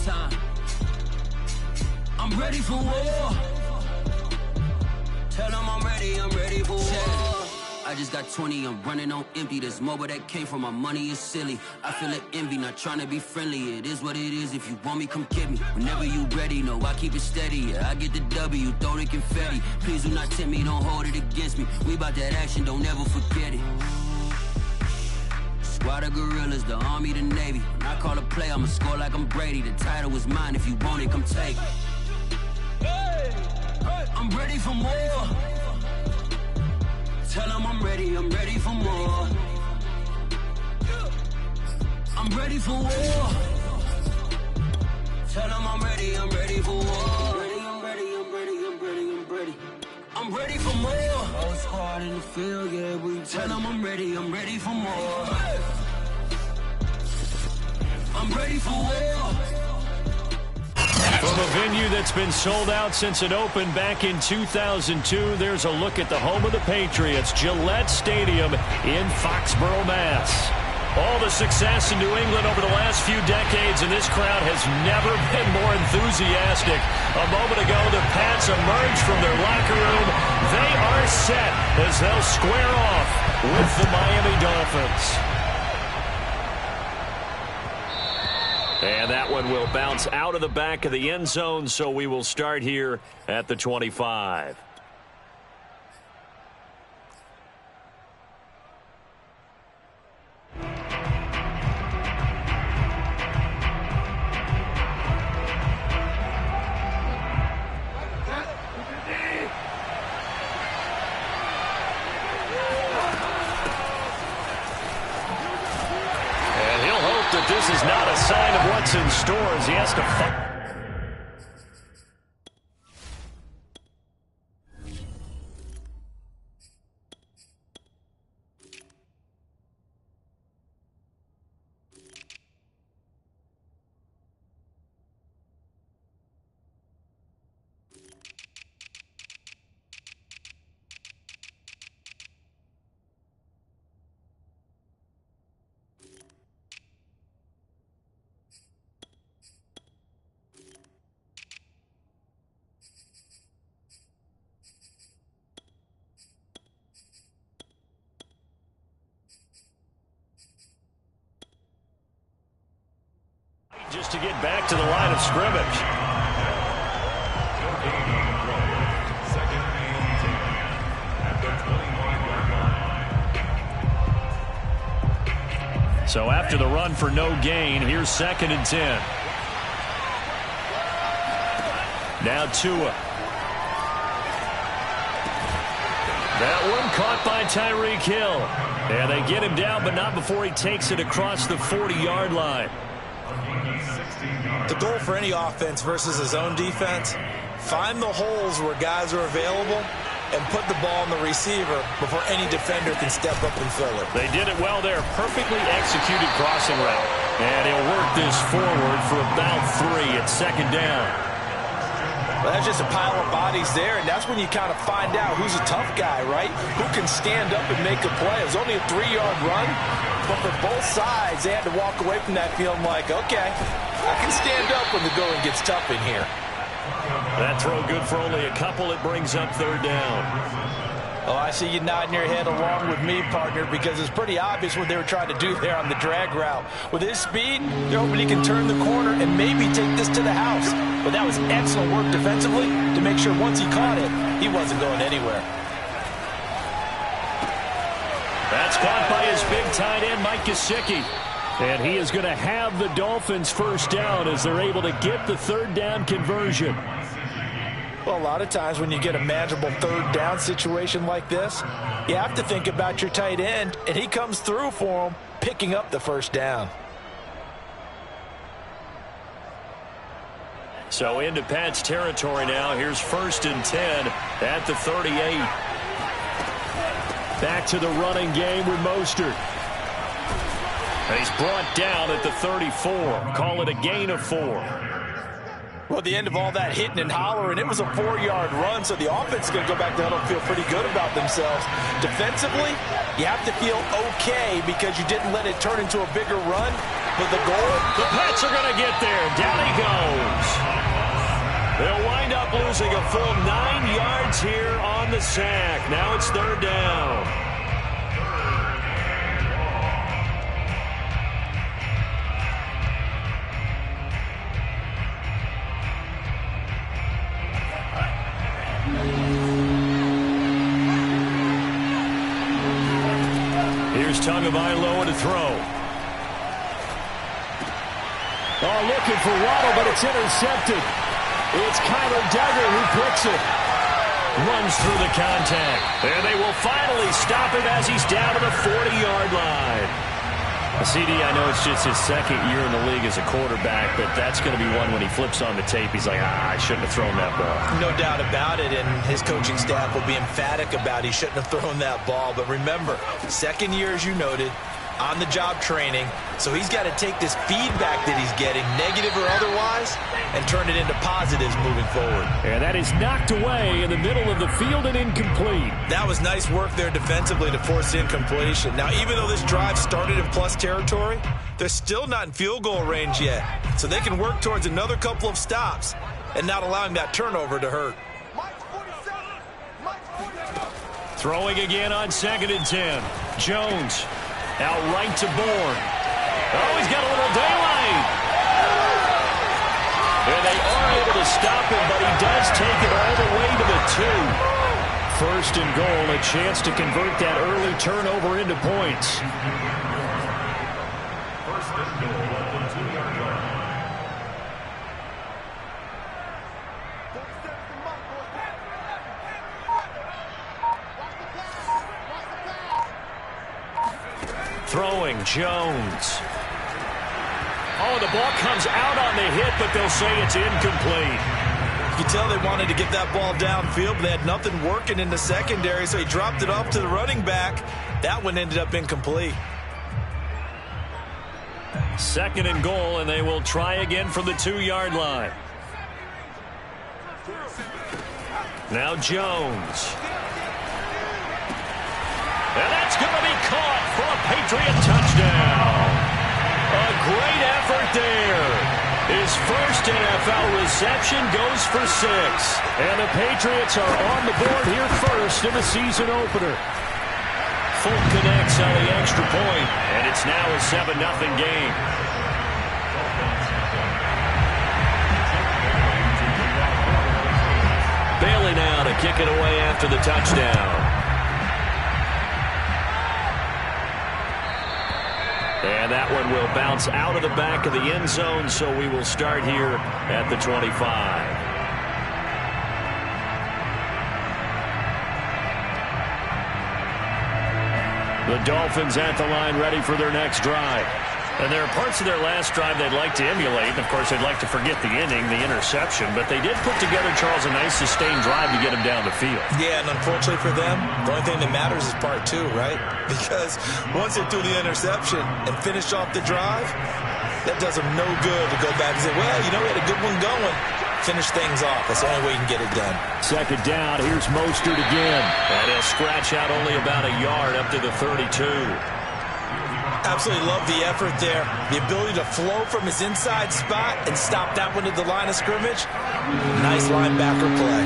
time. I'm ready for war. Tell them I'm ready for war. I just got 20, I'm running on empty. This mobile that came from my money is silly. I feel it envy, not trying to be friendly. It is what it is, if you want me, come get me. Whenever you ready, no, I keep it steady. Yeah, I get the W, throw the confetti. Please do not tempt me, don't hold it against me. We bout that action, don't ever forget it. Squad of gorillas, the army, the navy. When I call a play, I'ma score like I'm Brady. The title is mine, if you want it, come take it. I'm ready for more. Tell them I'm ready for more. I'm ready for war. Tell them I'm ready for war. I'm ready for more. Oh, it's hard in the field, yeah, we tell them I'm ready for more. I'm ready for war. From a venue that's been sold out since it opened back in 2002, there's a look at the home of the Patriots, Gillette Stadium in Foxborough, Mass. All the success in New England over the last few decades, and this crowd has never been more enthusiastic. A moment ago, the Pats emerged from their locker room. They are set as they'll square off with the Miami Dolphins. And that one will bounce out of the back of the end zone, so we will start here at the 25. This is not a sign of what's in store as he has to fight. Just to get back to the line of scrimmage. So after the run for no gain, here's 2nd and 10. Now Tua. That one caught by Tyreek Hill. And they get him down, but not before he takes it across the 40-yard line. The goal for any offense versus his own defense, find the holes where guys are available and put the ball on the receiver before any defender can step up and fill it. They did it well there. Perfectly executed crossing route. And he'll work this forward for about 3 at 2nd down. Well, that's just a pile of bodies there, and that's when you kind of find out who's a tough guy, right? Who can stand up and make a play. It was only a 3-yard run, but for both sides, they had to walk away from that feeling like, okay, I can stand up when the going gets tough in here. That throw good for only a couple. It brings up 3rd down. Oh, I see you nodding your head along with me, partner, because it's pretty obvious what they were trying to do there on the drag route. With his speed, they're hoping he can turn the corner and maybe take this to the house. But that was excellent work defensively to make sure once he caught it, he wasn't going anywhere. That's caught by his big tight end, Mike Gesicki. And he is going to have the Dolphins 1st down as they're able to get the 3rd down conversion. Well, a lot of times when you get a manageable 3rd down situation like this, you have to think about your tight end, and he comes through for him, picking up the 1st down. So into Pat's territory now. Here's 1st and 10 at the 38. Back to the running game with Mostert. And he's brought down at the 34. Call it a gain of 4. Well, at the end of all that hitting and hollering, it was a 4-yard run, so the offense is going to go back to huddle and feel pretty good about themselves. Defensively, you have to feel okay because you didn't let it turn into a bigger run. But the goal, the Pats are going to get there. Down he goes. They'll wind up losing a full 9 yards here on the sack. Now it's 3rd down. Here's Tagovailoa to throw. Oh, looking for Waddle, but it's intercepted. It's Kyler Duggar who picks it. Runs through the contact. And they will finally stop him as he's down to the 40-yard line. CD, I know it's just his 2nd year in the league as a quarterback, but that's going to be one when he flips on the tape. He's like, I shouldn't have thrown that ball. No doubt about it, and his coaching staff will be emphatic about he shouldn't have thrown that ball. But remember, 2nd year, as you noted, on-the-job training, so he's got to take this feedback that he's getting, negative or otherwise, and turn it into positives moving forward. And that is knocked away in the middle of the field and incomplete. That was nice work there defensively to force incompletion. Now, even though this drive started in plus territory, they're still not in field goal range yet, so they can work towards another couple of stops and not allowing that turnover to hurt. Throwing again on 2nd and 10. Jones. Out right to Bourne. Oh, he's got a little daylight. And they are able to stop him, but he does take it all the way to the 2. 1st and goal, a chance to convert that early turnover into points. 1st and goal at the 2-yard line. Throwing, Jones. Oh, the ball comes out on the hit, but they'll say it's incomplete. You can tell they wanted to get that ball downfield, but they had nothing working in the secondary, so he dropped it off to the running back. That one ended up incomplete. 2nd and goal, and they will try again from the 2-yard line. Now Jones. And that's going to be caught for a Patriot touchdown. A great effort there. His first NFL reception goes for 6. And the Patriots are on the board here first in the season opener. Fulton connects on the extra point, and it's now a 7-0 game. Bailey now to kick it away after the touchdown. And that one will bounce out of the back of the end zone, so we will start here at the 25. The Dolphins at the line ready for their next drive. And there are parts of their last drive they'd like to emulate. And, of course, they'd like to forget the inning, the interception. But they did put together, Charles, a nice sustained drive to get him down the field. Yeah, and unfortunately for them, the only thing that matters is part 2, right? Because once they threw the interception and finished off the drive, that does them no good to go back and say, well, you know, we had a good one going. Finish things off. That's the only way you can get it done. 2nd down. Here's Mostert again. And he'll scratch out only about a yard up to the 32. Absolutely love the effort there. The ability to flow from his inside spot and stop that one at the line of scrimmage. Nice linebacker play.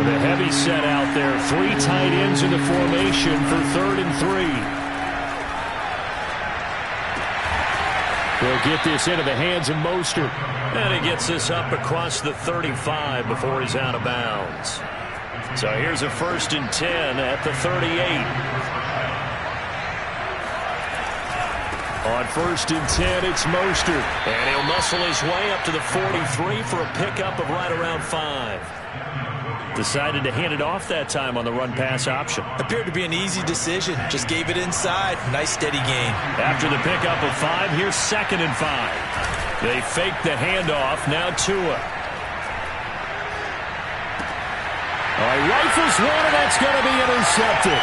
The heavy set out there. 3 tight ends in the formation for 3rd and 3. They'll get this into the hands of Mostert. And he gets this up across the 35 before he's out of bounds. So here's a 1st and 10 at the 38. On 1st and 10, it's Mostert. And he'll muscle his way up to the 43 for a pickup of right around 5. Decided to hand it off that time on the run-pass option. Appeared to be an easy decision. Just gave it inside. Nice steady gain. After the pickup of 5, here's 2nd and 5. They fake the handoff. Now Tua. Rifles one, and that's going to be intercepted.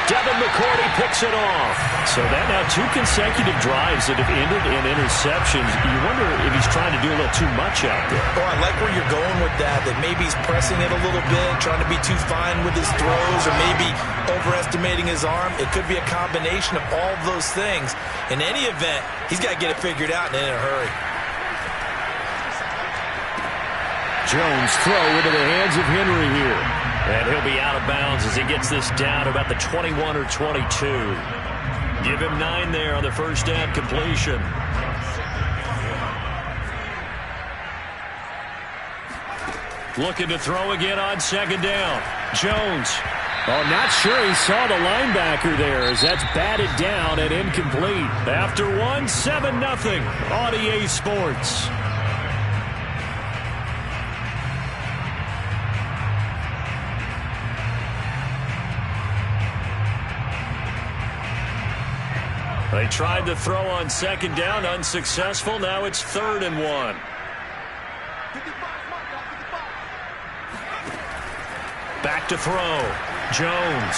Devin McCourty picks it off. So that now 2 consecutive drives that have ended in interceptions. You wonder if he's trying to do a little too much out there. Oh, I like where you're going with that maybe he's pressing it a little bit, trying to be too fine with his throws, or maybe overestimating his arm. It could be a combination of all of those things. In any event, he's got to get it figured out and in a hurry. Jones throw into the hands of Henry here. And he'll be out of bounds as he gets this down to about the 21 or 22. Give him 9 there on the first down completion. Looking to throw again on second down. Jones. Oh, not sure he saw the linebacker there as that's batted down and incomplete. After 1, 7-0 on EA Sports. They tried to throw on second down, unsuccessful. Now it's 3rd and 1. Back to throw. Jones.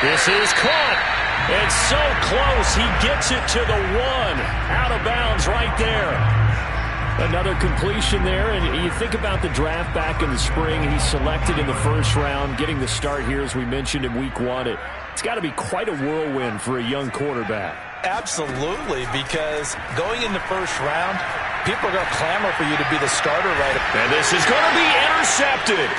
This is caught. It's so close. He gets it to the 1. Out of bounds right there. Another completion there, and you think about the draft back in the spring. He's selected in the first round, getting the start here, as we mentioned in week 1. It's got to be quite a whirlwind for a young quarterback. Absolutely, because going in the first round, people are going to clamor for you to be the starter right. And this is going to be intercepted.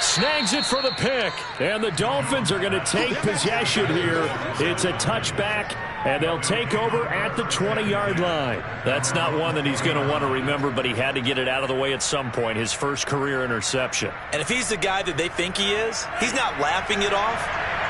Snags it for the pick, and the Dolphins are going to take possession here. It's a touchback, and they'll take over at the 20-yard line. That's not one that he's going to want to remember, but he had to get it out of the way at some point, his first career interception. And if he's the guy that they think he is, he's not laughing it off,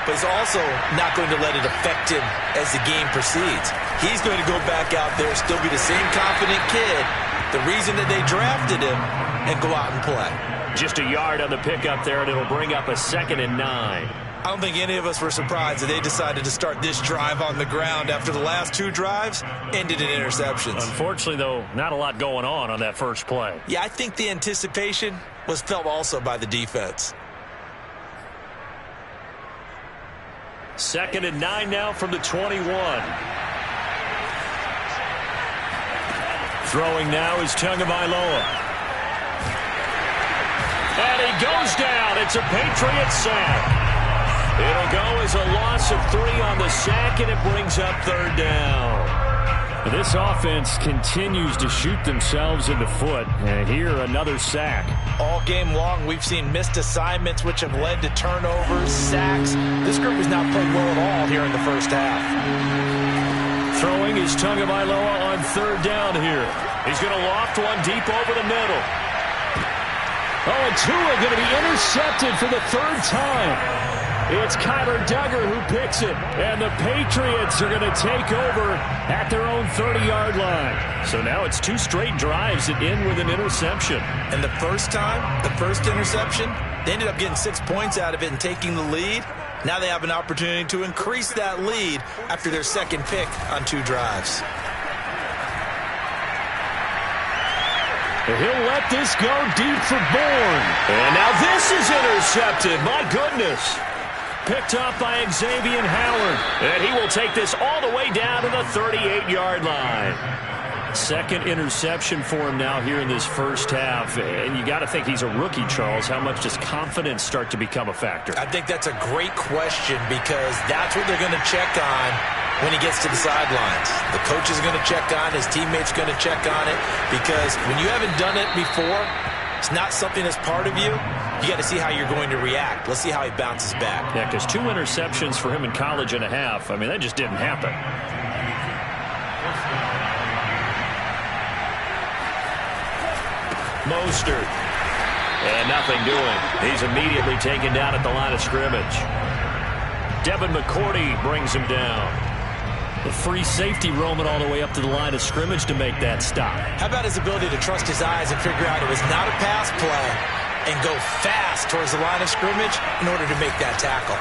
but he's also not going to let it affect him as the game proceeds. He's going to go back out there, still be the same confident kid, the reason that they drafted him, and go out and play. Just a yard on the pickup there, and it'll bring up a 2nd and 9. I don't think any of us were surprised that they decided to start this drive on the ground after the last 2 drives ended in interceptions. Unfortunately, though, not a lot going on that first play. Yeah, I think the anticipation was felt also by the defense. 2nd and 9 now from the 21. Throwing now is Tagovailoa. And he goes down. It's a Patriot sack. It'll go as a loss of 3 on the sack, and it brings up 3rd down. This offense continues to shoot themselves in the foot. And here, another sack. All game long, we've seen missed assignments, which have led to turnovers, sacks. This group has not played well at all here in the first half. Throwing is Tagovailoa on 3rd down here. He's going to loft one deep over the middle. Oh, and Tua going to be intercepted for the 3rd time. It's Kyler Duggar who picks it, and the Patriots are going to take over at their own 30-yard line. So now it's 2 straight drives that end with an interception. And the first time, the first interception, they ended up getting 6 points out of it and taking the lead. Now they have an opportunity to increase that lead after their 2nd pick on 2 drives. He'll let this go deep for Bourne. And now this is intercepted. My goodness. Picked up by Xavier Howard. And he will take this all the way down to the 38-yard line. 2nd interception for him now here in this first half. And you got to think he's a rookie, Charles. How much does confidence start to become a factor? I think that's a great question because that's what they're going to check on when he gets to the sidelines. The coach is going to check on, his teammates are going to check on it, because when you haven't done it before, it's not something that's part of you. You got to see how you're going to react. Let's see how he bounces back. Yeah, because 2 interceptions for him in college and a half, I mean, that just didn't happen. Mostert. And nothing doing. He's immediately taken down at the line of scrimmage. Devin McCourty brings him down. The free safety roaming all the way up to the line of scrimmage to make that stop. How about his ability to trust his eyes and figure out it was not a pass play and go fast towards the line of scrimmage in order to make that tackle.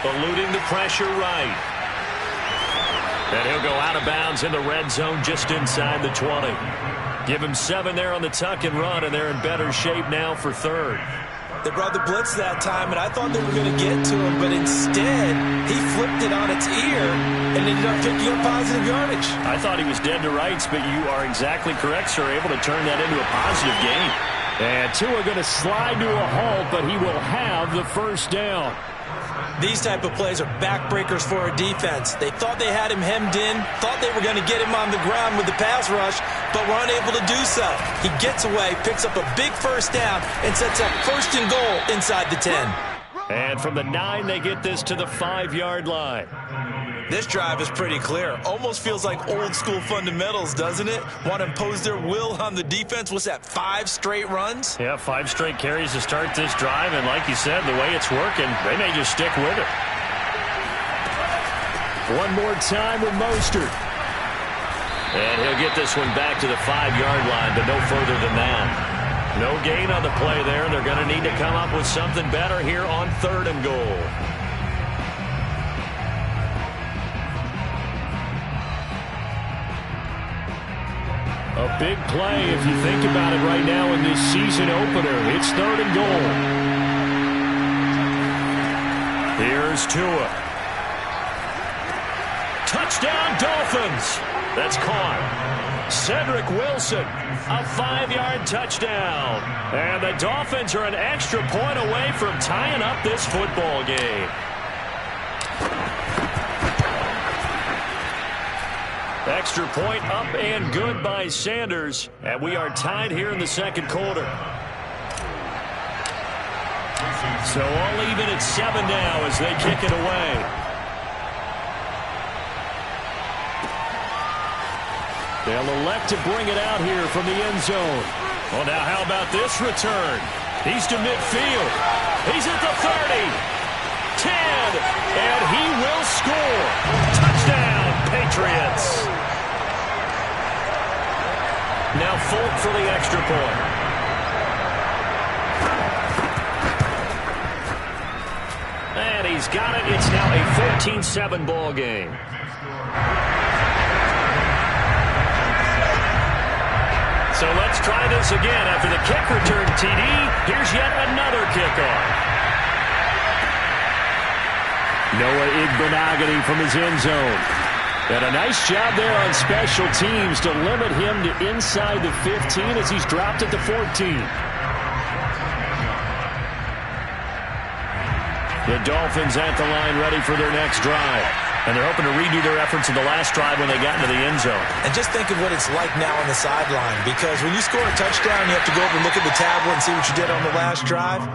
Eluding the pressure right. And he'll go out of bounds in the red zone just inside the 20. Give him 7 there on the tuck and run, and they're in better shape now for third. They brought the blitz that time, and I thought they were going to get to him, but instead, he flipped it on its ear and ended up picking up positive yardage. I thought he was dead to rights, but you are exactly correct, sir, able to turn that into a positive gain. And Tua going to slide to a halt, but he will have the first down. These type of plays are backbreakers for a defense. They thought they had him hemmed in, thought they were going to get him on the ground with the pass rush, but were unable to do so. He gets away, picks up a big first down, and sets up 1st and goal inside the 10. And from the 9, they get this to the 5-yard line. This drive is pretty clear. Almost feels like old-school fundamentals, doesn't it? Want to impose their will on the defense. What's that, 5 straight runs? Yeah, 5 straight carries to start this drive, and like you said, the way it's working, they may just stick with it. One more time with Mostert. And he'll get this one back to the 5-yard line, but no further than that. No gain on the play there. They're going to need to come up with something better here on 3rd and goal. A big play if you think about it right now in this season opener. It's 3rd and goal. Here's Tua. Touchdown Dolphins. That's caught. Cedric Wilson, a 5-yard touchdown. And the Dolphins are an extra point away from tying up this football game. Extra point up and good by Sanders. And we are tied here in the 2nd quarter. So all even at 7 now as they kick it away. They'll elect to bring it out here from the end zone. Well, now how about this return? He's to midfield. He's at the 30. 10. And he will score. Touchdown, Patriots. Now Folk for the extra point. And he's got it. It's now a 14-7 ball game. So let's try this again. After the kick return TD, here's yet another kickoff. Noah Igbenogany from his end zone. And a nice job there on special teams to limit him to inside the 15 as he's dropped it to 14. The Dolphins at the line ready for their next drive. And they're hoping to redo their efforts in the last drive when they got into the end zone. And just think of what it's like now on the sideline. Because when you score a touchdown, you have to go over and look at the tablet and see what you did on the last drive.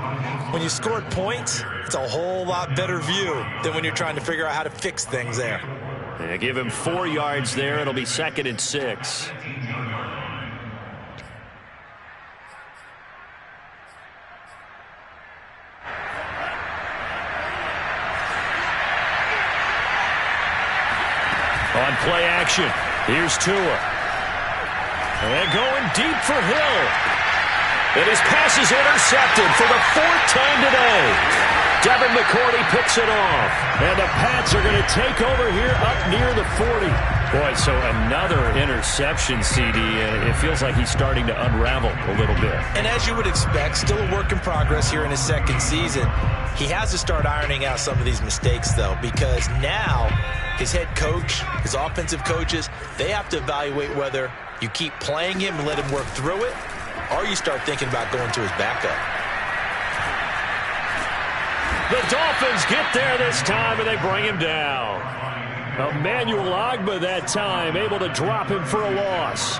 When you scored points, it's a whole lot better view than when you're trying to figure out how to fix things there. They give him 4 yards there. It'll be 2nd and 6. On play action, here's Tua. And going deep for Hill. And his pass is intercepted for the 4th time today. Devin McCourty picks it off. And the Pats are going to take over here up near the 40. Boy, so another interception, CD, and it feels like he's starting to unravel a little bit. And as you would expect, still a work in progress here in his 2nd season. He has to start ironing out some of these mistakes, though, because now his head coach, his offensive coaches, they have to evaluate whether you keep playing him and let him work through it, or you start thinking about going to his backup. The Dolphins get there this time, and they bring him down. Emmanuel Ogbah that time, able to drop him for a loss.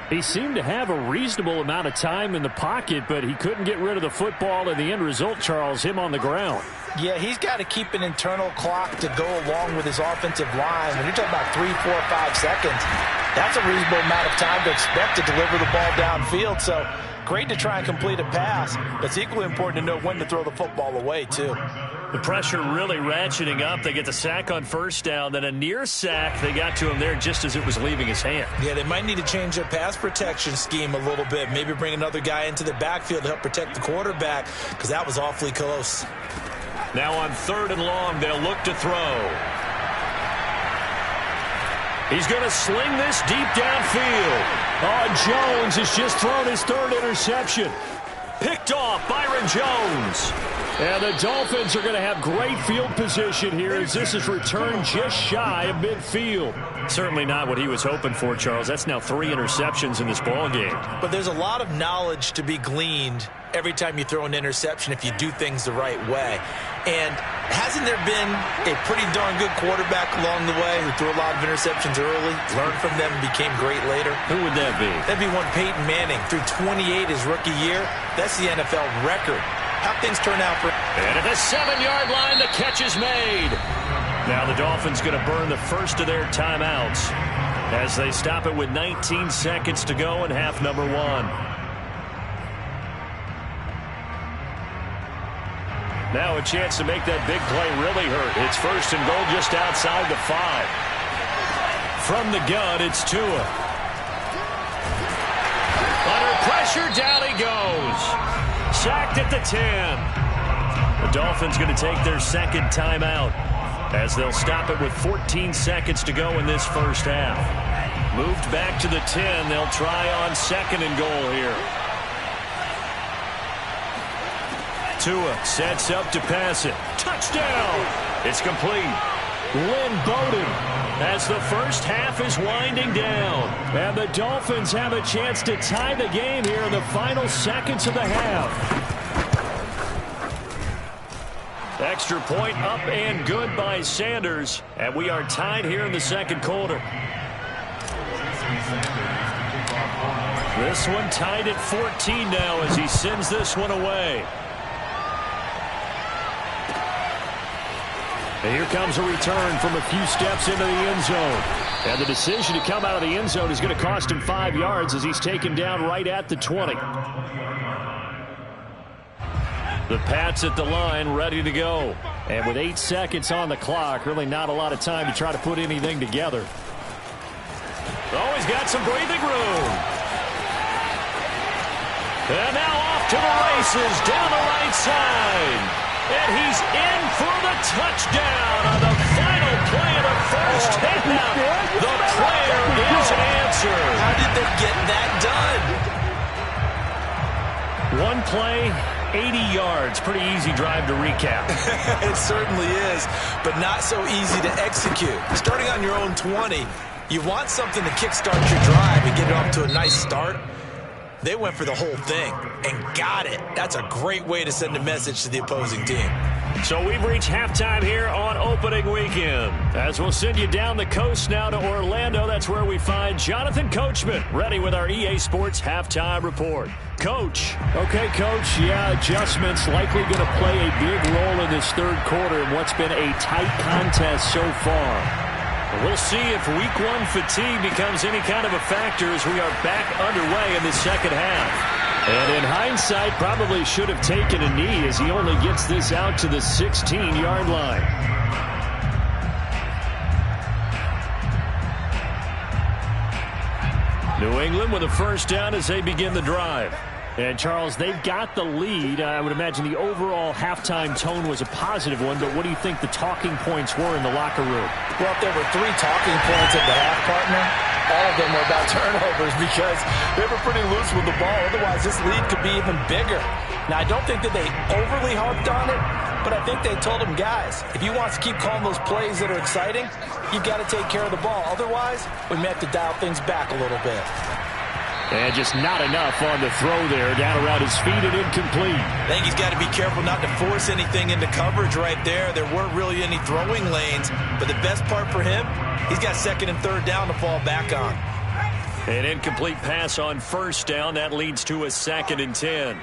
He seemed to have a reasonable amount of time in the pocket, but he couldn't get rid of the football, and the end result, Charles, him on the ground. Yeah, he's got to keep an internal clock to go along with his offensive line. When you're talking about 3, 4, 5 seconds, that's a reasonable amount of time to expect to deliver the ball downfield. So great to try and complete a pass, but it's equally important to know when to throw the football away, too. The pressure really ratcheting up. They get the sack on 1st down, then a near sack. They got to him there just as it was leaving his hand. Yeah, they might need to change their pass protection scheme a little bit. Maybe bring another guy into the backfield to help protect the quarterback, because that was awfully close. Now on 3rd and long, they'll look to throw. He's going to sling this deep downfield. Oh, Jones has just thrown his third interception. Picked off Byron Jones. And the Dolphins are going to have great field position here as this is returned just shy of midfield. Certainly not what he was hoping for, Charles. That's now 3 interceptions in this ball game. But there's a lot of knowledge to be gleaned every time you throw an interception if you do things the right way. And hasn't there been a pretty darn good quarterback along the way who threw a lot of interceptions early, learned from them, and became great later? Who would that be? That'd be one Peyton Manning. Threw 28 his rookie year. That's the NFL record. How things turn out for... And at the 7-yard line, the catch is made. Now the Dolphins going to burn the first of their timeouts as they stop it with 19 seconds to go in half number 1. Now a chance to make that big play really hurt. It's first and goal just outside the 5. From the gun, it's Tua. Under pressure, down he goes. Sacked at the 10. The Dolphins going to take their second timeout as they'll stop it with 14 seconds to go in this first half. Moved back to the 10. They'll try on second and goal here. Tua sets up to pass it. Touchdown! It's complete. Lynn Bowden as the first half is winding down. And the Dolphins have a chance to tie the game here in the final seconds of the half. Extra point up and good by Sanders. And we are tied here in the second quarter. This one tied at 14 now as he sends this one away. And here comes a return from a few steps into the end zone. And the decision to come out of the end zone is going to cost him 5 yards as he's taken down right at the 20. The Pats at the line ready to go. And with 8 seconds on the clock, really not a lot of time to try to put anything together. Oh, he's got some breathing room. And now off to the races down the right side. And he's in for the touchdown on the final play of the first half. The prayer is answered. How did they get that done? One play, 80 yards. Pretty easy drive to recap. It certainly is, but not so easy to execute. Starting on your own 20, you want something to kickstart your drive and get it off to a nice start. They went for the whole thing and got it. That's a great way to send a message to the opposing team. So we've reached halftime here on opening weekend. As we'll send you down the coast now to Orlando, that's where we find Jonathan Coachman ready with our EA Sports halftime report. Coach. Okay, Coach. Yeah, adjustments likely going to play a big role in this third quarter in what's been a tight contest so far. We'll see if week 1 fatigue becomes any kind of a factor as we are back underway in the second half. And in hindsight, probably should have taken a knee as he only gets this out to the 16-yard line. New England with a first down as they begin the drive. And, Charles, they've got the lead. I would imagine the overall halftime tone was a positive one, but what do you think the talking points were in the locker room? Well, if there were 3 talking points at the half, partner, all of them were about turnovers because they were pretty loose with the ball. Otherwise, this lead could be even bigger. Now, I don't think that they overly harped on it, but I think they told them, guys, if you want to keep calling those plays that are exciting, you've got to take care of the ball. Otherwise, we may have to dial things back a little bit. And just not enough on the throw there. Down around his feet and incomplete. I think he's got to be careful not to force anything into coverage right there. There weren't really any throwing lanes. But the best part for him, he's got second and third down to fall back on. An incomplete pass on first down. That leads to a 2nd and 10.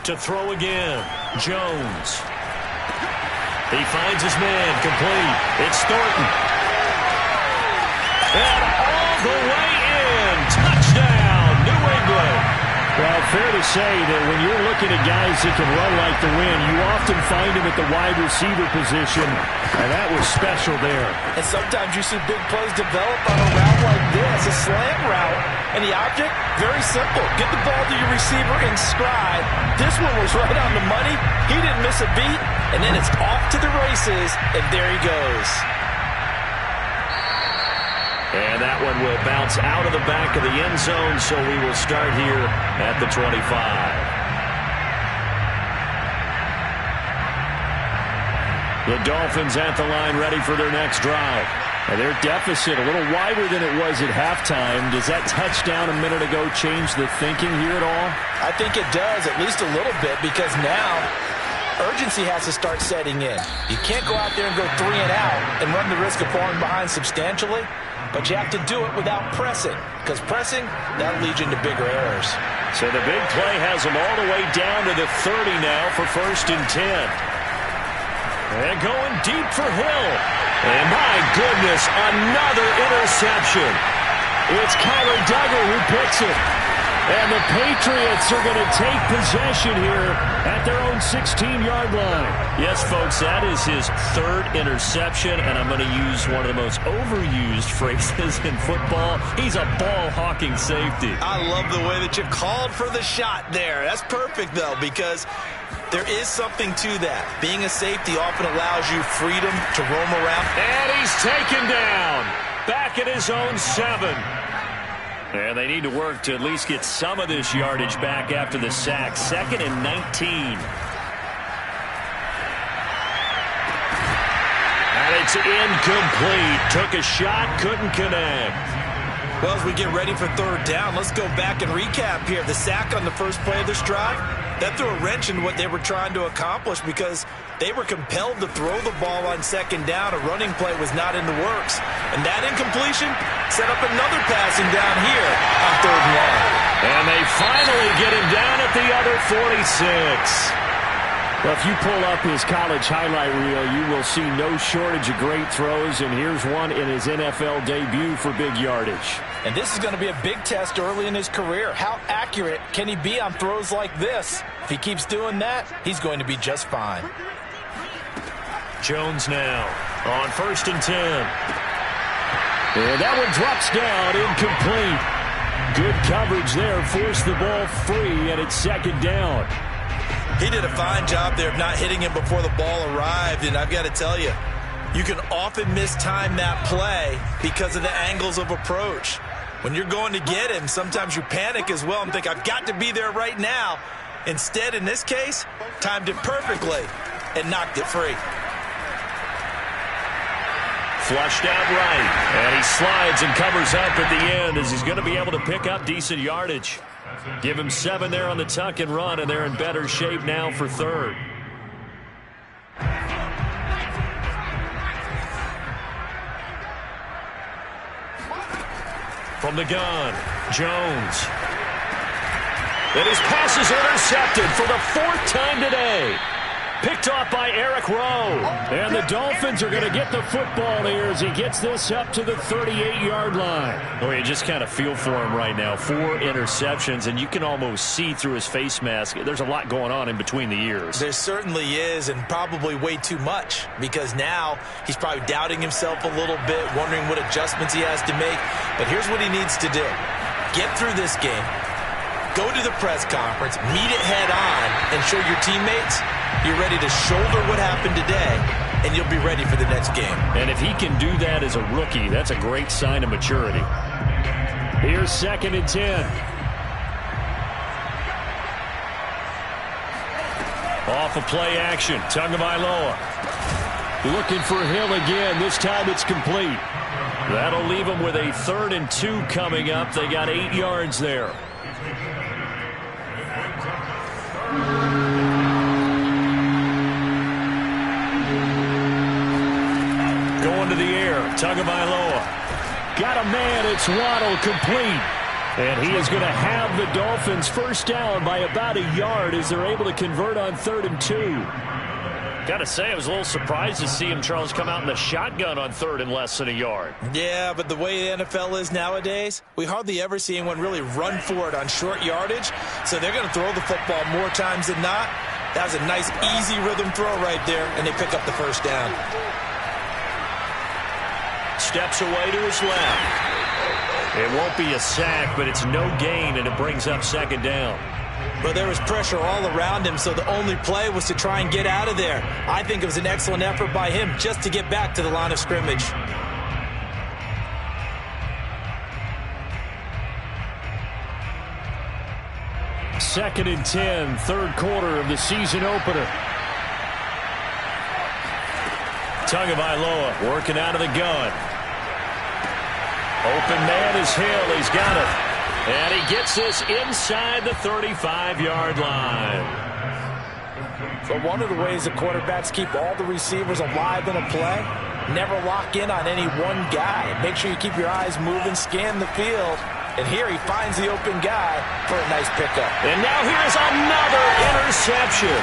To throw again. Jones. He finds his man. Complete. It's Thornton. And all the way in. Touchdown, New England. Well, fair to say that when you're looking at guys that can run like the wind, you often find him at the wide receiver position, and that was special there. And sometimes you see big plays develop on a route like this, a slant route, and the object, very simple. Get the ball to your receiver in stride. This one was right on the money. He didn't miss a beat, and then it's off to the races, and there he goes. And that one will bounce out of the back of the end zone, so we will start here at the 25. The Dolphins at the line ready for their next drive. And their deficit a little wider than it was at halftime. Does that touchdown a minute ago change the thinking here at all? I think it does, at least a little bit, because now urgency has to start setting in. You can't go out there and go 3 and out and run the risk of falling behind substantially, but you have to do it without pressing, because pressing, that'll lead you into bigger errors. So the big play has them all the way down to the 30 now for 1st and 10. And going deep for Hill. And my goodness, another interception. It's Kyler Duggar who picks it. And the Patriots are going to take possession here at their own 16-yard line. Yes, folks, that is his 3rd interception, and I'm going to use one of the most overused phrases in football. He's a ball-hawking safety. I love the way that you called for the shot there. That's perfect, though, because there is something to that. Being a safety often allows you freedom to roam around. And he's taken down. Back at his own 7. And they need to work to at least get some of this yardage back after the sack. 2nd and 19. And it's incomplete. Took a shot, couldn't connect. Well, as we get ready for 3rd down, let's go back and recap here. The sack on the first play of this drive, that threw a wrench in what they were trying to accomplish because they were compelled to throw the ball on 2nd down. A running play was not in the works. And that incompletion set up another passing down here on 3rd and long. And they finally get him down at the other 46. Well, if you pull up his college highlight reel, you will see no shortage of great throws, and here's one in his NFL debut for big yardage. And this is going to be a big test early in his career. How accurate can he be on throws like this? If he keeps doing that, he's going to be just fine. Jones now on 1st and 10. And that one drops down, incomplete. Good coverage there, forced the ball free, and it's 2nd down. He did a fine job there of not hitting him before the ball arrived, and I've got to tell you, you can often mistime that play because of the angles of approach. When you're going to get him, sometimes you panic as well and think, I've got to be there right now. Instead, in this case, timed it perfectly and knocked it free. Flushed out right, and he slides and covers up at the end as he's going to be able to pick up decent yardage. Give him 7 there on the tuck and run, and they're in better shape now for 3rd. From the gun, Jones. And his pass is intercepted for the 4th time today. Picked off by Eric Rowe. And the Dolphins are going to get the football here as he gets this up to the 38-yard line. Oh, you just kind of feel for him right now. 4 interceptions, and you can almost see through his face mask. There's a lot going on in between the ears. There certainly is, and probably way too much, because now he's probably doubting himself a little bit, wondering what adjustments he has to make. But here's what he needs to do. Get through this game. Go to the press conference, meet it head on, and show your teammates you're ready to shoulder what happened today, and you'll be ready for the next game. And if he can do that as a rookie, that's a great sign of maturity. Here's 2nd and 10. Off of play action, Tagovailoa. Looking for Hill again. This time it's complete. That'll leave him with a 3rd and 2 coming up. They got 8 yards there. Going to the air, Tagovailoa. Got a man, it's Waddle, complete. And he is going to have the Dolphins first down by about a yard as they're able to convert on 3rd and 2. Got to say, I was a little surprised to see him, Charles, come out in the shotgun on 3rd and less than a yard. Yeah, but the way the NFL is nowadays, we hardly ever see anyone really run for it on short yardage. So they're going to throw the football more times than not. That was a nice, easy rhythm throw right there, and they pick up the first down. Steps away to his left. It won't be a sack, but it's no gain, and it brings up 2nd down. But there was pressure all around him, so the only play was to try and get out of there. I think it was an excellent effort by him just to get back to the line of scrimmage. 2nd and 10, third quarter of the season opener. Tagovailoa working out of the gun. Open man is Hill. He's got it. And he gets this inside the 35-yard line. So one of the ways the quarterbacks keep all the receivers alive in a play, never lock in on any one guy. Make sure you keep your eyes moving, scan the field. And here he finds the open guy for a nice pickup. And now here's another interception.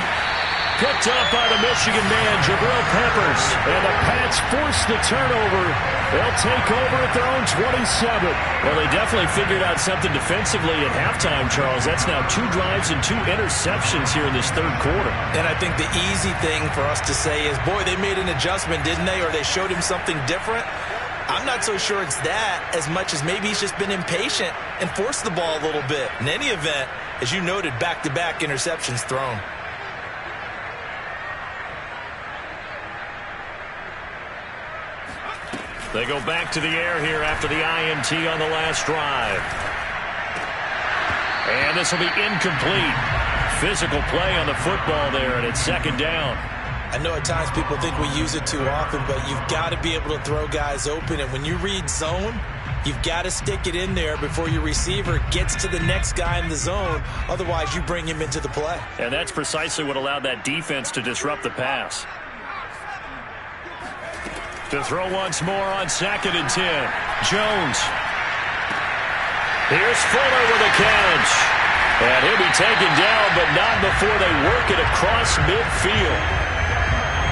Picked up by the Michigan man, Jabril Peppers. And the Pats force the turnover. They'll take over at their own 27. Well, they definitely figured out something defensively at halftime, Charles. That's now 2 drives and 2 interceptions here in this third quarter. And I think the easy thing for us to say is, boy, they made an adjustment, didn't they? Or they showed him something different. I'm not so sure it's that as much as maybe he's just been impatient and forced the ball a little bit. In any event, as you noted, back-to-back interceptions thrown. They go back to the air here after the INT on the last drive. And this will be incomplete. Physical play on the football there, and it's 2nd down. I know at times people think we use it too often, but you've got to be able to throw guys open. And when you read zone, you've got to stick it in there before your receiver gets to the next guy in the zone. Otherwise, you bring him into the play. And that's precisely what allowed that defense to disrupt the pass. To throw once more on 2nd and 10. Jones. Here's Fuller with a catch. And he'll be taken down, but not before they work it across midfield.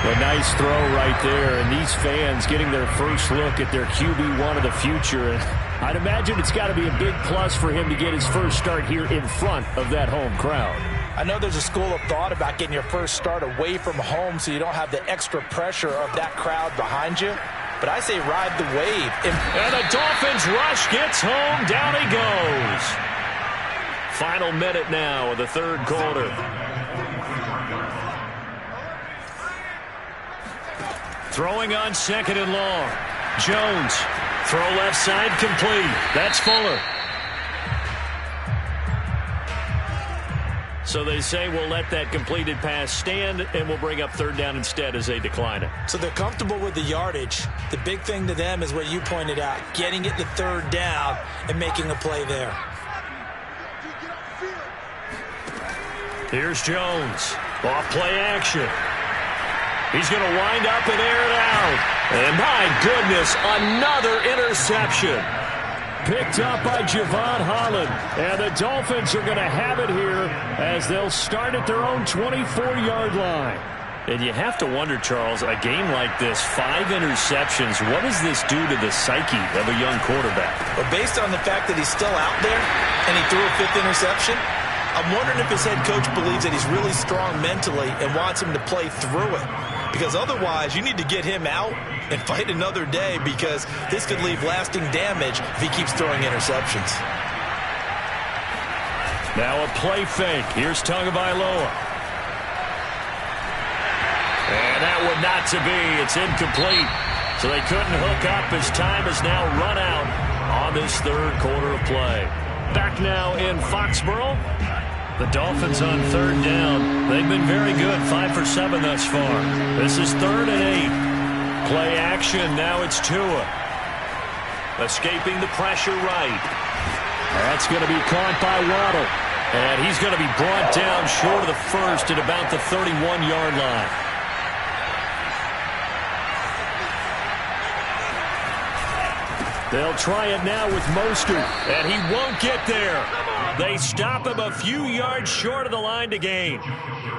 A nice throw right there, and these fans getting their first look at their QB1 of the future. And I'd imagine it's got to be a big plus for him to get his first start here in front of that home crowd. I know there's a school of thought about getting your first start away from home so you don't have the extra pressure of that crowd behind you. But I say ride the wave. And the Dolphins rush gets home. Down he goes. Final minute now of the third quarter. Throwing on 2nd and long. Jones. Throw left side complete. That's Fuller. So they say we'll let that completed pass stand, and we'll bring up 3rd down instead as they decline it. So they're comfortable with the yardage. The big thing to them is what you pointed out, getting it to 3rd down and making a play there. Here's Jones. Off play action. He's going to wind up and air it out. And my goodness, another interception. Picked up by Javon Holland. And the Dolphins are going to have it here as they'll start at their own 24-yard line. And you have to wonder, Charles, a game like this, 5 interceptions, what does this do to the psyche of a young quarterback? But based on the fact that he's still out there and he threw a 5th interception, I'm wondering if his head coach believes that he's really strong mentally and wants him to play through it. Because otherwise, you need to get him out and fight another day, because this could leave lasting damage if he keeps throwing interceptions. Now a play fake. Here's Tagovailoa. And that one not to be. It's incomplete. So they couldn't hook up as time has now run out on this third quarter of play. Back now in Foxborough. The Dolphins on 3rd down. They've been very good, 5 for 7 thus far. This is 3rd and 8. Play action, now it's Tua. Escaping the pressure right. That's going to be caught by Waddle. And he's going to be brought down short of the first at about the 31-yard line. They'll try it now with Mostert, and he won't get there. They stop him a few yards short of the line to gain.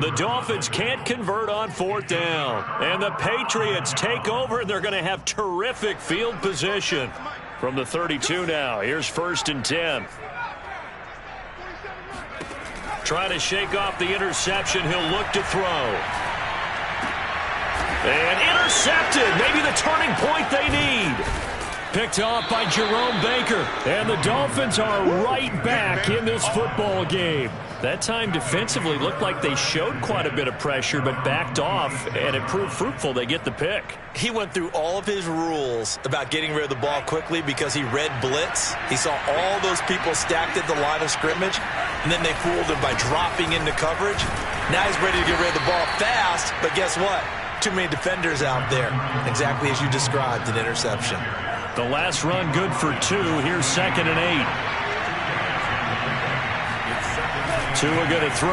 The Dolphins can't convert on 4th down. And the Patriots take over, and they're going to have terrific field position. From the 32 now, here's 1st and 10. Trying to shake off the interception, he'll look to throw. And intercepted, maybe the turning point they need. Picked off by Jerome Baker. And the Dolphins are right back in this football game. That time defensively looked like they showed quite a bit of pressure but backed off, and it proved fruitful. They get the pick. He went through all of his rules about getting rid of the ball quickly because he read blitz. He saw all those people stacked at the line of scrimmage, and then they fooled him by dropping into coverage. Now he's ready to get rid of the ball fast, but guess what? Too many defenders out there. Exactly as you described, an interception. The last run good for 2. Here's 2nd and 8. Tua going to throw.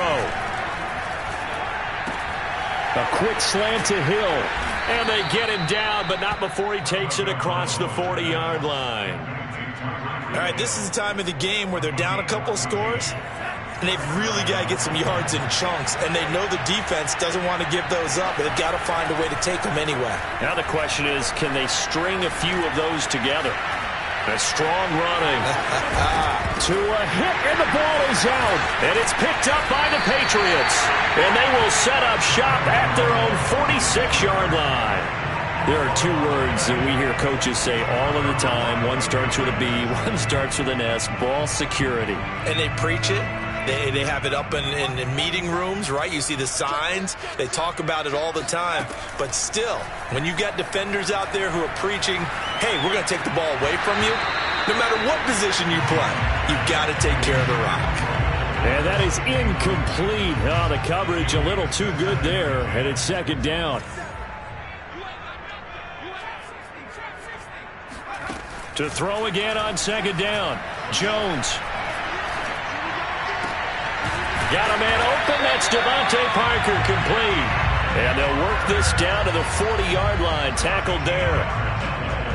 A quick slant to Hill. And they get him down, but not before he takes it across the 40-yard line. All right, this is the time of the game where they're down a couple of scores, and they've really got to get some yards in chunks, and they know the defense doesn't want to give those up, but they've got to find a way to take them anyway. Now the question is, can they string a few of those together? A strong running. To a hit, and the ball is out. And it's picked up by the Patriots. And they will set up shop at their own 46-yard line. There are 2 words that we hear coaches say all of the time. One starts with a B, one starts with an S. Ball security. And they preach it. They have it up in meeting rooms, right? You see the signs. They talk about it all the time. But still, when you got defenders out there who are preaching, hey, we're going to take the ball away from you, no matter what position you play, you've got to take care of the rock. And that is incomplete. Oh, the coverage a little too good there, and it's 2nd down. To throw again on 2nd down. Jones. Got a man open. That's Devontae Parker, complete. And they'll work this down to the 40-yard line. Tackled there.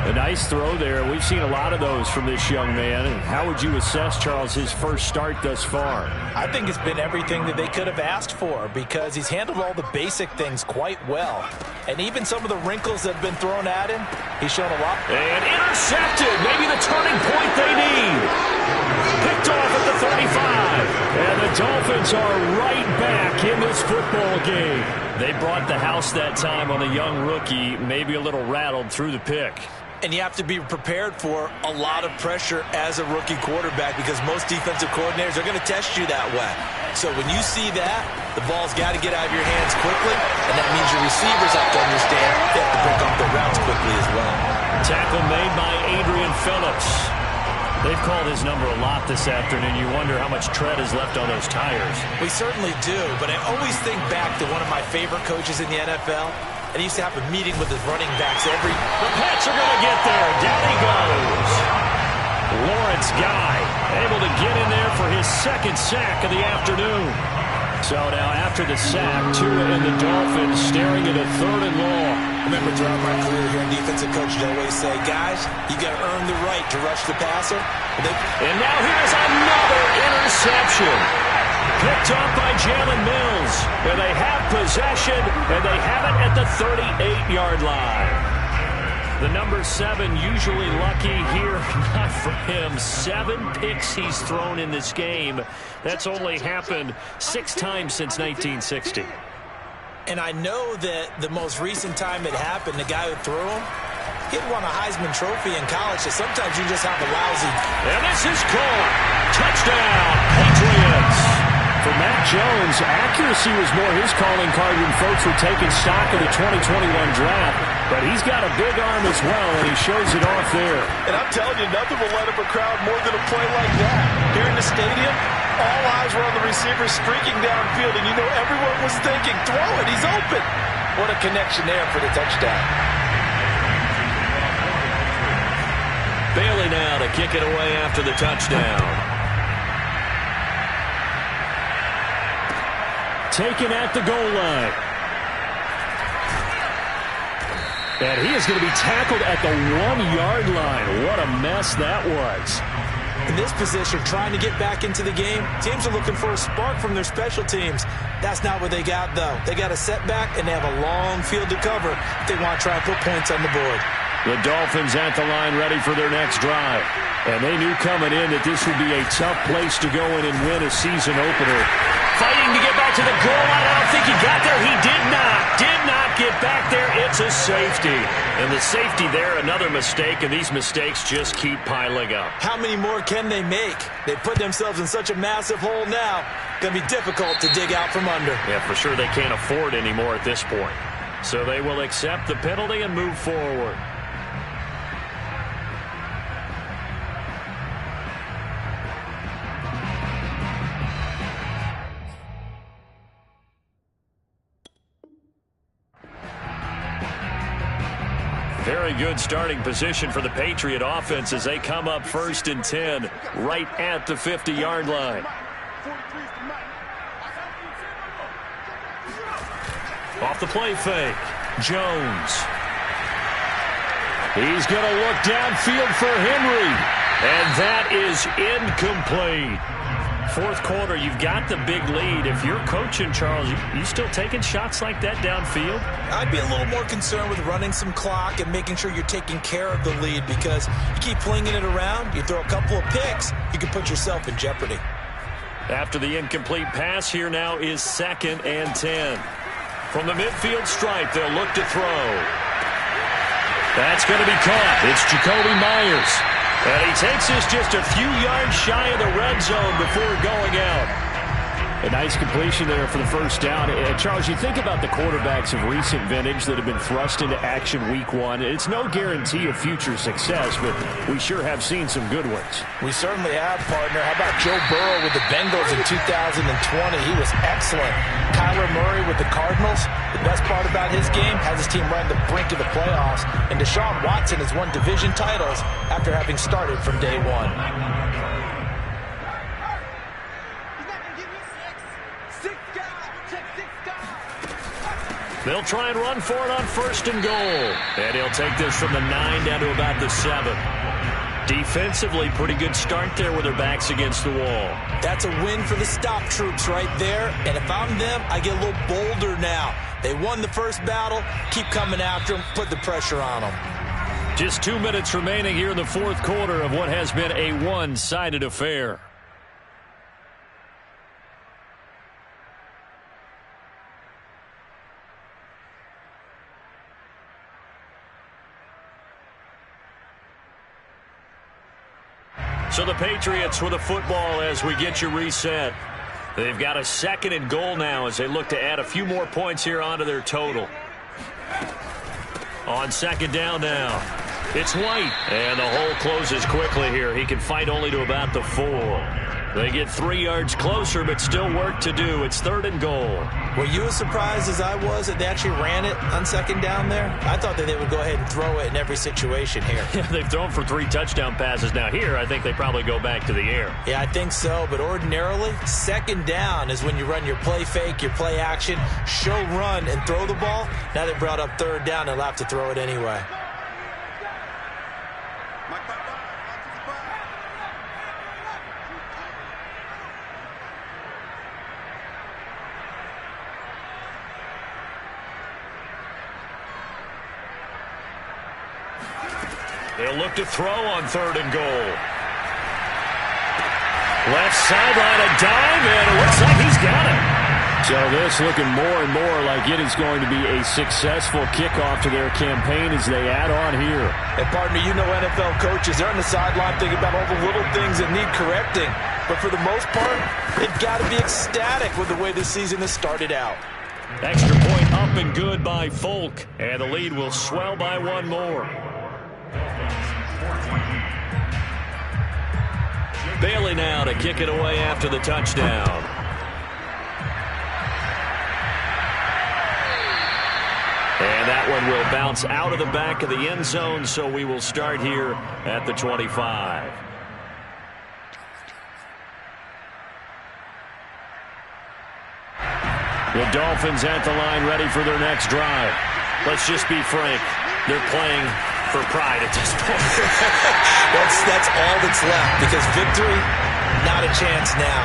A nice throw there. We've seen a lot of those from this young man. How would you assess, Charles, his first start thus far? I think it's been everything that they could have asked for because he's handled all the basic things quite well. And even some of the wrinkles that have been thrown at him, he's shown a lot. And intercepted. Maybe the turning point they need. Picked off at the 35. And the Dolphins are right back in this football game. They brought the house that time on the young rookie, maybe a little rattled through the pick. And you have to be prepared for a lot of pressure as a rookie quarterback because most defensive coordinators are going to test you that way. So when you see that, the ball's got to get out of your hands quickly, and that means your receivers have to understand they have to break up their routes quickly as well. Tackle made by Adrian Phillips. They've called his number a lot this afternoon. You wonder how much tread is left on those tires. We certainly do, but I always think back to one of my favorite coaches in the NFL, and he used to have a meeting with his running backs every... The Pats are going to get there. Down he goes. Lawrence Guy able to get in there for his 2nd sack of the afternoon. So now after the sack, Tua and the Dolphins staring at a 3rd and long. Remember throughout my career here, defensive coaches always say, guys, you got to earn the right to rush the passer. And now here's another interception. Picked up by Jalen Mills. And they have possession, and they have it at the 38-yard line. The number 7 usually lucky here. Not for him. 7 picks he's thrown in this game. That's only happened 6 times since 1960. And I know that the most recent time it happened, the guy who threw him, he had won a Heisman Trophy in college, so sometimes you just have a lousy... And this is caught. Touchdown, Patriots. For Mac Jones, accuracy was more his calling card when folks were taking stock of the 2021 draft. But he's got a big arm as well, and he shows it off there. And I'm telling you, nothing will light up a crowd more than a play like that. Here in the stadium, all eyes were on the receiver streaking downfield, and you know everyone was thinking, throw it, he's open. What a connection there for the touchdown. Bailey now to kick it away after the touchdown. Taken at the goal line. And he is going to be tackled at the 1-yard line. What a mess that was. In this position, trying to get back into the game, teams are looking for a spark from their special teams. That's not what they got, though. They got a setback, and they have a long field to cover if they want to try and put points on the board. The Dolphins at the line ready for their next drive. And they knew coming in that this would be a tough place to go in and win a season opener. Fighting to get back to the goal line. I don't think he got there. He did not. Did not get back there. It's a safety. And the safety there, another mistake, and these mistakes just keep piling up. How many more can they make? They put themselves in such a massive hole now. Going to be difficult to dig out from under. Yeah, for sure they can't afford anymore at this point. So they will accept the penalty and move forward. Very good starting position for the Patriot offense as they come up 1st and 10 right at the 50-yard line. Off the play fake, Jones. He's going to look downfield for Henry, and that is incomplete. 4th quarter, you've got the big lead. If you're coaching, Charles, you still taking shots like that downfield? I'd be a little more concerned with running some clock and making sure you're taking care of the lead, because you keep flinging it around, you throw a couple of picks, you can put yourself in jeopardy. After the incomplete pass, here now is 2nd and 10. From the midfield stripe, they'll look to throw. That's going to be caught. It's Jacoby Myers. And he takes us just a few yards shy of the red zone before going out. A nice completion there for the first down. Charles, you think about the quarterbacks of recent vintage that have been thrust into action week 1. It's no guarantee of future success, but we sure have seen some good ones. We certainly have, partner. How about Joe Burrow with the Bengals in 2020? He was excellent. Kyler Murray with the Cardinals. The best part about his game, has his team right on the brink of the playoffs. And Deshaun Watson has won division titles after having started from day 1. They'll try and run for it on 1st and goal. And he'll take this from the 9 down to about the 7. Defensively, pretty good start there with their backs against the wall. That's a win for the stop troops right there. And if I'm them, I get a little bolder now. They won the first battle. Keep coming after them. Put the pressure on them. Just 2 minutes remaining here in the 4th quarter of what has been a one-sided affair. So the Patriots with the football as we get you reset. They've got a 2nd and goal now as they look to add a few more points here onto their total. On 2nd down now, it's White. And the hole closes quickly here. He can fight only to about the 4. They get 3 yards closer, but still work to do. It's 3rd and goal. Were you as surprised as I was that they actually ran it on 2nd down there? I thought that they would go ahead and throw it in every situation here. Yeah, they've thrown for 3 touchdown passes. Now here, I think they probably go back to the air. Yeah, I think so. But ordinarily, 2nd down is when you run your play fake, your play action, show run, and throw the ball. Now they brought up 3rd down and they'll have to throw it anyway. They'll look to throw on 3rd and goal. Left sideline, a dime, and it looks like he's got it. So this looking more and more like it is going to be a successful kickoff to their campaign as they add on here. And partner, you know NFL coaches, they're on the sideline thinking about all the little things that need correcting. But for the most part, they've got to be ecstatic with the way this season has started out. Extra point up and good by Folk, and the lead will swell by 1 more. Bailey now to kick it away after the touchdown. And that one will bounce out of the back of the end zone, so we will start here at the 25. The Dolphins at the line ready for their next drive. Let's just be frank. They're playing for pride at this point. That's all that's left, because victory, not a chance now.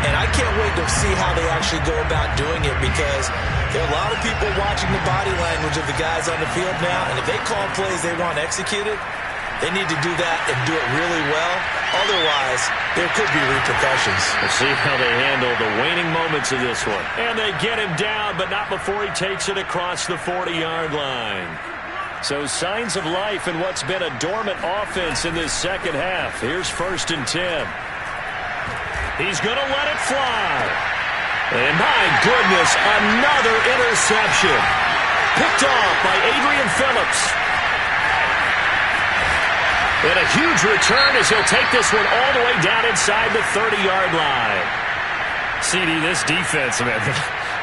And I can't wait to see how they actually go about doing it, because there are a lot of people watching the body language of the guys on the field now, and if they call plays they want executed, they need to do that and do it really well. Otherwise, there could be repercussions. We'll see how they handle the waning moments of this one. And they get him down, but not before he takes it across the 40-yard line. So signs of life in what's been a dormant offense in this second half. Here's 1st and 10. He's going to let it fly. And my goodness, another interception. Picked off by Adrian Phillips. And a huge return as he'll take this one all the way down inside the 30-yard line. CD, this defense, man,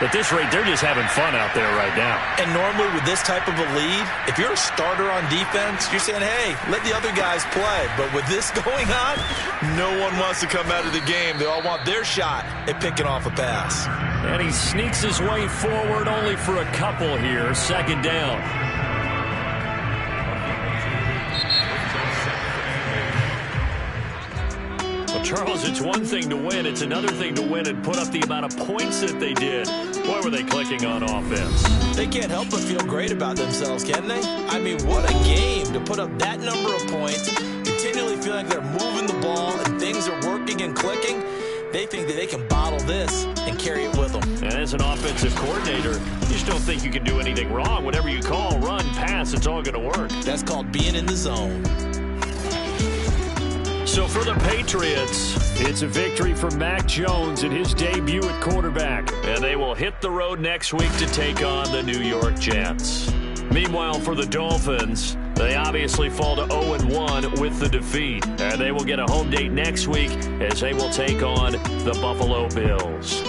at this rate, they're just having fun out there right now. And normally with this type of a lead, if you're a starter on defense, you're saying, hey, let the other guys play. But with this going on, no one wants to come out of the game. They all want their shot at picking off a pass. And he sneaks his way forward only for a couple here. 2nd down. Well, Charles, it's one thing to win. It's another thing to win and put up the amount of points that they did. Boy, were they clicking on offense. They can't help but feel great about themselves, can they? I mean, what a game to put up that number of points, continually feel like they're moving the ball and things are working and clicking. They think that they can bottle this and carry it with them. And as an offensive coordinator, you just don't think you can do anything wrong. Whatever you call, run, pass, it's all going to work. That's called being in the zone. So for the Patriots, it's a victory for Mac Jones in his debut at quarterback. And they will hit the road next week to take on the New York Jets. Meanwhile, for the Dolphins, they obviously fall to 0-1 with the defeat. And they will get a home date next week as they will take on the Buffalo Bills.